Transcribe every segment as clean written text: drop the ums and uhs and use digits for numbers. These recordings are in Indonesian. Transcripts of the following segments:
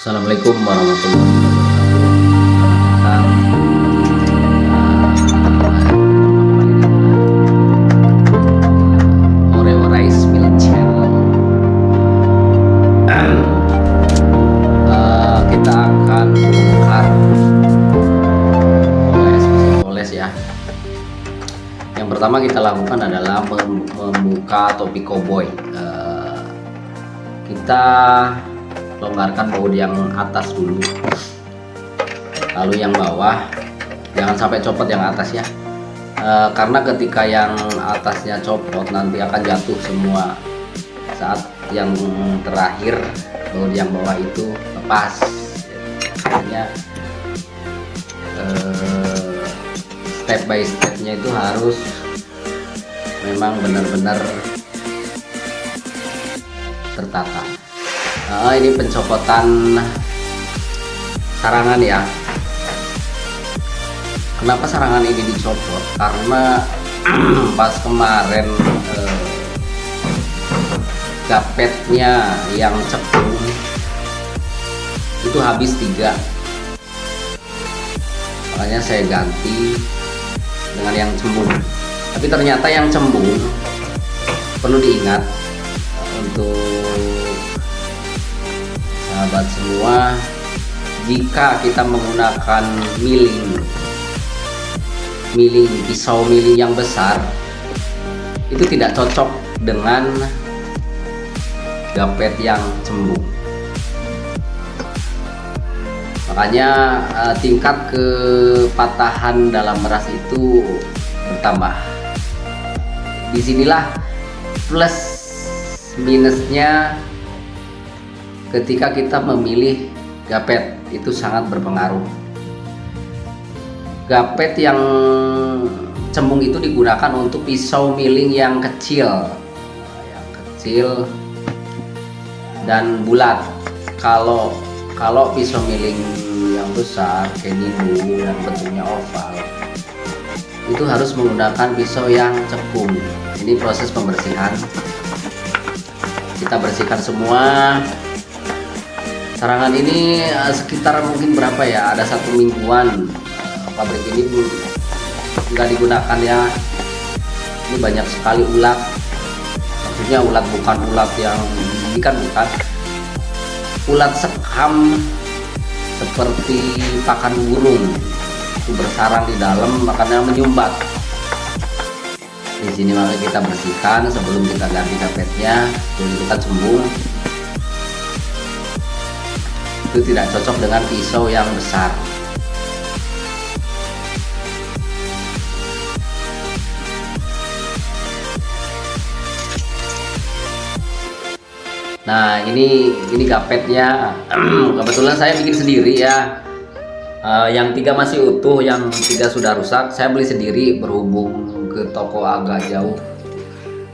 Assalamualaikum warahmatullahi wabarakatuh. Oreo Rice Milk Channel. Kita akan bongkar oles ya. Yang pertama kita lakukan adalah membuka topi koboi. Kita longgarkan baut yang atas dulu, lalu yang bawah jangan sampai copot yang atas ya, karena ketika yang atasnya copot nanti akan jatuh semua saat yang terakhir baut yang bawah itu lepas. Makanya step by stepnya itu harus memang benar-benar tertata. Ini pencopotan sarangan ya. Kenapa sarangan ini dicopot? Karena pas kemarin gapetnya yang cekung itu habis 3, makanya saya ganti dengan yang cembung. Tapi ternyata yang cembung perlu diingat untuk sahabat semua, jika kita menggunakan pisau miling yang besar, itu tidak cocok dengan gapet yang cembung. Makanya tingkat kepatahan dalam meras itu bertambah. Disinilah plus minusnya ketika kita memilih gapet, itu sangat berpengaruh. Gapet yang cembung itu digunakan untuk pisau miling yang kecil dan bulat. Kalau pisau miling yang besar kayak Nindo yang bentuknya oval, itu harus menggunakan pisau yang cekung. Ini proses pembersihan, kita bersihkan semua. Sarangan ini sekitar mungkin berapa ya, ada 1 mingguan pabrik ini nggak digunakan ya. Ini banyak sekali ulat, maksudnya ulat bukan ulat yang bukan ulat sekam seperti pakan burung, itu bersarang di dalam, makanya menyumbat. Di sini maka kita bersihkan sebelum kita ganti gapetnya. Jadi kita cembung, itu tidak cocok dengan pisau yang besar. Nah, ini gapetnya. Kebetulan saya bikin sendiri ya. Yang 3 masih utuh, yang 3 sudah rusak. Saya beli sendiri berhubung ke toko agak jauh,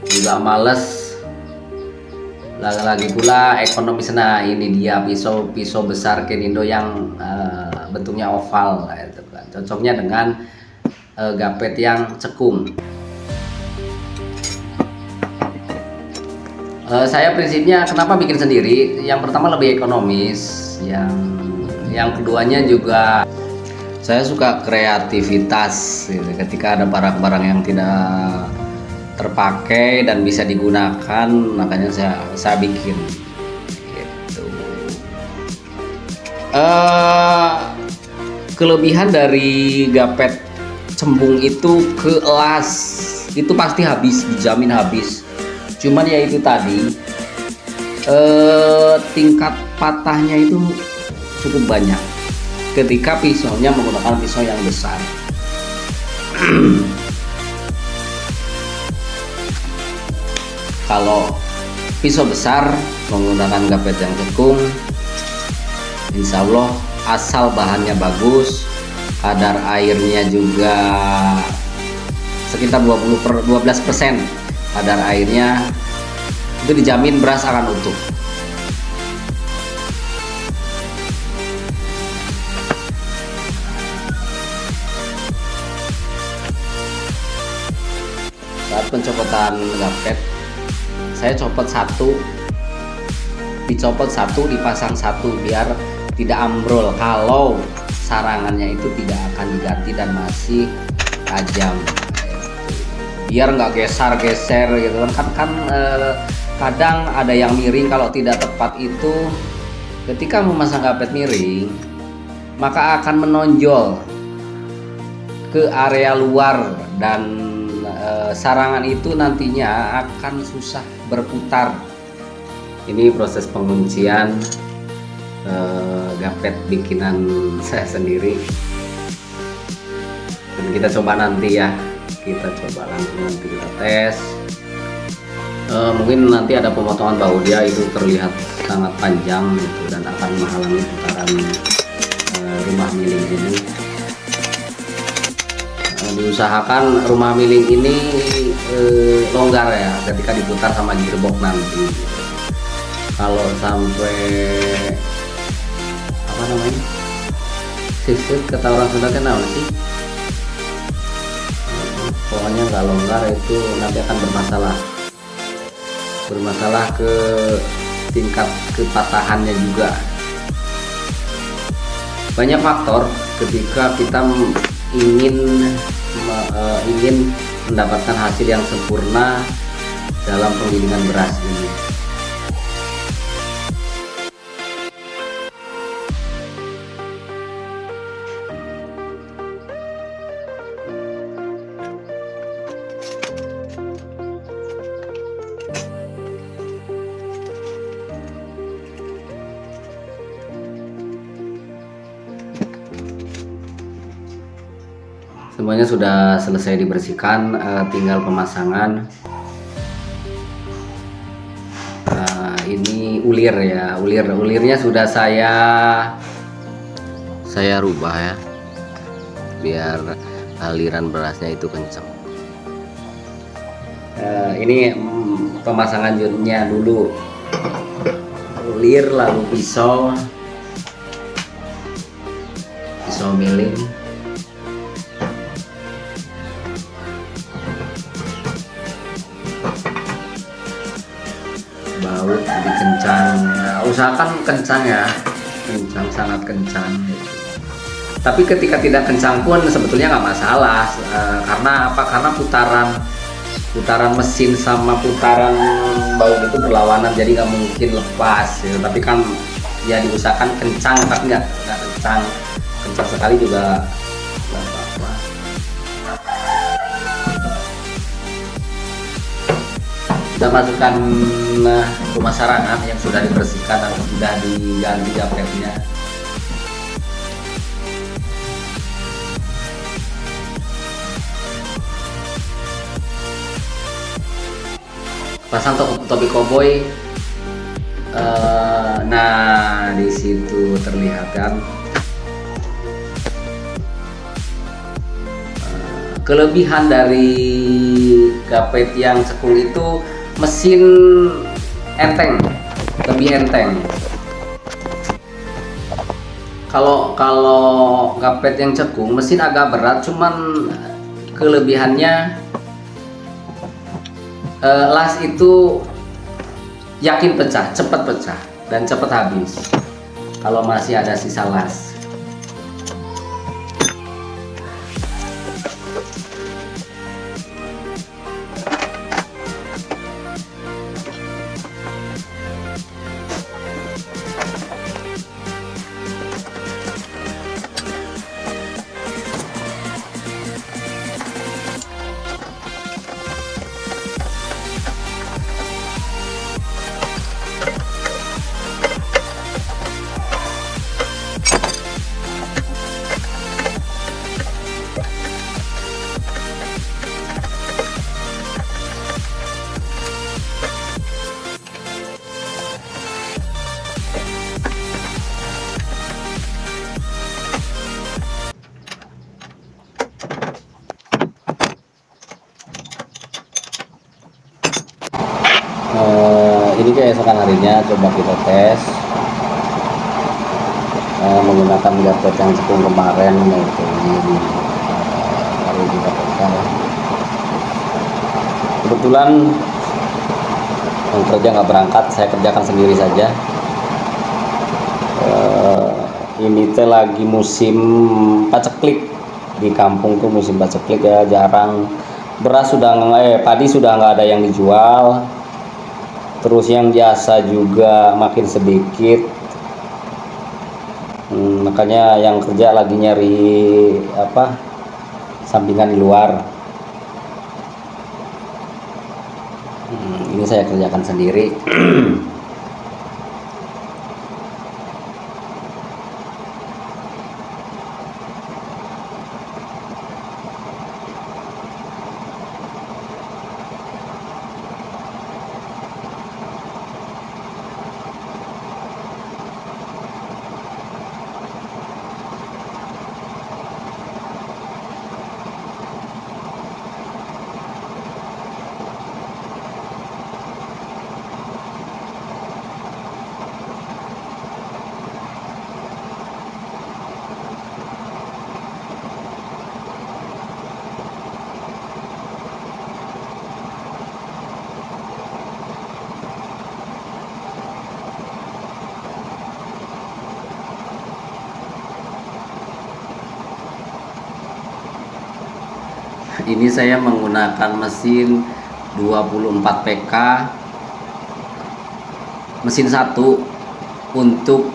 juga males. Lagi pula ekonomis. Nah, ini dia pisau besar Kenindo yang bentuknya oval, itu kan cocoknya dengan gapet yang cekung. Saya prinsipnya kenapa bikin sendiri, yang pertama lebih ekonomis, yang keduanya juga saya suka kreativitas gitu. Ketika ada barang-barang yang tidak terpakai dan bisa digunakan, makanya saya bikin gitu. Kelebihan dari gapet cembung itu kelas, itu pasti habis, dijamin habis. Cuman ya itu tadi, tingkat patahnya itu cukup banyak ketika pisaunya menggunakan pisau yang besar. Kalau pisau besar menggunakan gapet yang cekung, insya Allah asal bahannya bagus, kadar airnya juga sekitar 12% kadar airnya, itu dijamin beras akan utuh. Saat pencopotan gapet, saya copot 1, dicopot 1, dipasang 1 biar tidak ambrol kalau sarangannya itu tidak akan diganti dan masih tajam, biar nggak geser gitu kan kadang ada yang miring. Kalau tidak tepat itu, ketika memasang gapet miring maka akan menonjol ke area luar dan sarangan itu nantinya akan susah berputar. Ini proses penguncian gapet bikinan saya sendiri, dan kita coba nanti ya, kita coba langsung nanti kita tes. Mungkin nanti ada pemotongan bahu, dia itu terlihat sangat panjang gitu dan akan menghalangi putaran rumah miling ini. Diusahakan rumah miling ini longgar ya ketika diputar sama gearbox nanti. Kalau sampai apa namanya sisir, kata orang Sunda kenal sih, pokoknya nggak longgar itu nanti akan bermasalah ke tingkat kepatahannya juga. Banyak faktor ketika kita ingin mendapatkan hasil yang sempurna dalam penggilingan beras ini. Semuanya sudah selesai dibersihkan, tinggal pemasangan. Ini ulir ya, ulirnya sudah saya rubah ya, biar aliran berasnya itu kencang. Ini pemasangannya dulu, ulir, lalu pisau miling. Baut lebih kencang, nah, usahakan kencang ya, sangat kencang. Tapi ketika tidak kencang pun sebetulnya nggak masalah, karena apa? Karena putaran mesin sama putaran baut itu berlawanan, jadi nggak mungkin lepas. Ya. Tapi kan ya diusahakan kencang, tapi nggak kencang sekali juga nggak apa-apa. Kita masukkan rumah sarangan yang sudah dibersihkan dan sudah diganti gapetnya. Pasang topi koboi. Nah, di situ terlihat kan. Kelebihan dari gapet yang cekung itu mesin enteng, lebih enteng. Kalau gapet yang cekung mesin agak berat, cuman kelebihannya las itu yakin pecah, cepat pecah dan cepat habis kalau masih ada sisa las. Ini keesokan harinya coba kita tes menggunakan gapet yang cekung kemarin, yaitu ini hari kita teskan. Kebetulan yang kerja nggak berangkat, saya kerjakan sendiri saja. ini teh lagi musim paceklik. Di kampung tuh musim paceklik ya, jarang beras sudah padi sudah nggak ada yang dijual. Terus yang jasa juga makin sedikit. Makanya yang kerja lagi nyari sampingan di luar. Ini saya kerjakan sendiri. Ini saya menggunakan mesin 24 PK, mesin satu untuk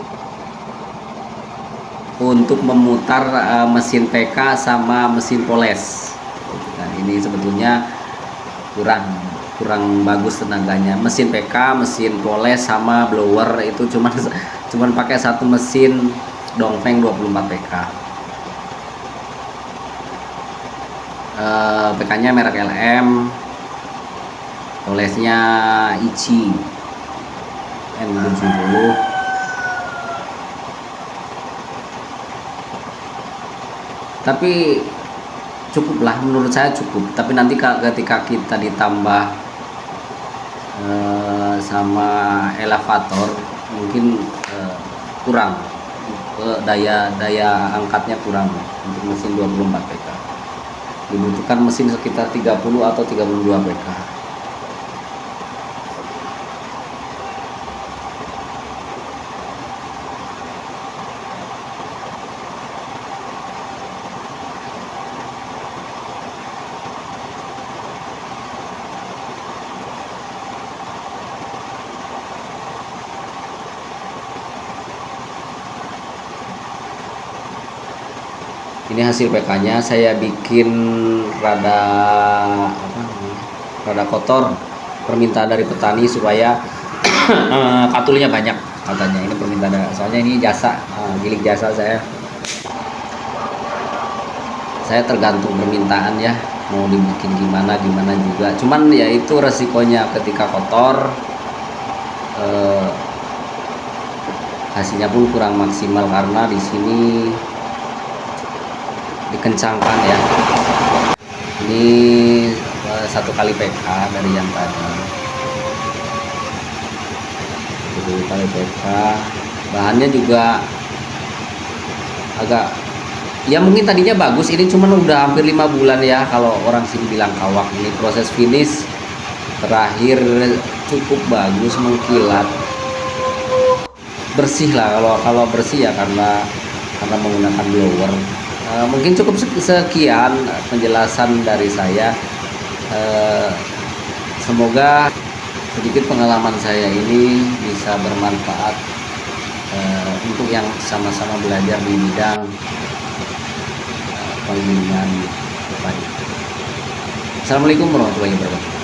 memutar mesin PK sama mesin poles. Nah, ini sebetulnya kurang bagus tenaganya. Mesin PK, mesin poles sama blower itu cuman pakai satu mesin Dongfeng 24 PK. PK-nya merek LM, polesnya Ichi N70. Tapi cukuplah, menurut saya cukup. Tapi nanti ketika kita ditambah sama elevator mungkin kurang, daya angkatnya kurang untuk mesin 24 PK. Dibutuhkan mesin sekitar 30 atau 32 PK. Ini hasil PK-nya. Saya bikin rada kotor, permintaan dari petani supaya katulnya banyak katanya. Ini permintaan, soalnya ini jasa, gilik jasa saya tergantung permintaan ya, mau dibikin gimana juga. Cuman ya itu resikonya ketika kotor, hasilnya pun kurang maksimal karena di sini dikencangkan ya. Ini 1 kali PK dari yang tadi, 1 kali PK. Bahannya juga agak ya, mungkin tadinya bagus, ini cuman udah hampir 5 bulan ya kalau orang sini bilang kawak. Ini proses finish terakhir cukup bagus, mengkilat, bersih lah. Kalau bersih ya karena menggunakan blower. Mungkin cukup sekian penjelasan dari saya. Semoga sedikit pengalaman saya ini bisa bermanfaat untuk yang sama-sama belajar di bidang penggilingan padi. Assalamualaikum warahmatullahi wabarakatuh.